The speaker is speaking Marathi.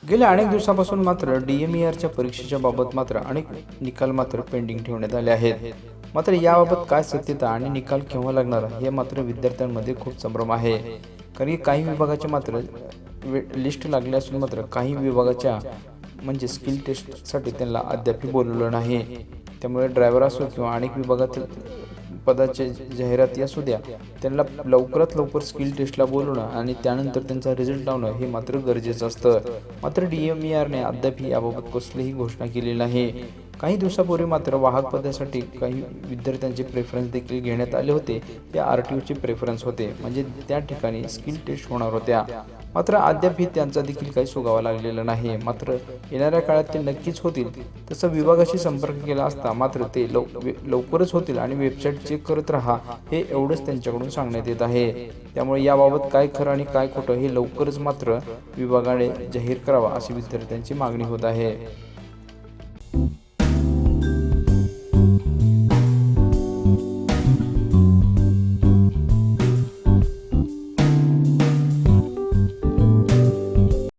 गेल्या अनेक दिवसापासून मात्र DMERच्या परीक्षेच्या बाबत मात्र अनेक निकाल मात्र पेंडिंग ठेवण्यात आले आहेत. मात्र याबाबत काय सत्यता आणि निकाल केव्हा लागणार हे मात्र विद्यार्थ्यांमध्ये खूप संभ्रम आहे. कारण काही विभागाचे मात्र लिस्ट लागले असून मात्र काही विभागाच्या म्हणजे स्किल टेस्टसाठी त्यांना अद्याप बोलवलं नाही. त्यामुळे ड्रायव्हर असो किंवा अनेक विभागातील पदाचे जाहिराती असू द्या, त्यांना लवकरात लवकर स्किल टेस्टला बोलवणं आणि त्यानंतर त्यांचा रिझल्ट लावणं हे मात्र गरजेचं असतं. मात्र DMERने अद्याप याबाबत कसलीही घोषणा केलेली नाही. काही दिवसापूर्वी मात्र वाहक पदासाठी काही विद्यार्थ्यांचे प्रेफरन्स देखील घेण्यात आले होते. त्या RTOचे प्रेफरन्स होते, म्हणजे त्या ठिकाणी स्किल टेस्ट होणार होत्या. मात्र अद्यापही त्यांचा देखील काही सुगावा लागलेला नाही. मात्र येणाऱ्या काळात ते नक्कीच होतील. तसं विभागाशी संपर्क केला असता मात्र ते लवकरच होतील आणि वेबसाईट चेक करत राहा, हे एवढंच त्यांच्याकडून सांगण्यात येत आहे. त्यामुळे याबाबत काय खरं आणि काय खोटं हे लवकरच मात्र विभागाने जाहीर करावा अशी विद्यार्थ्यांची मागणी होत आहे.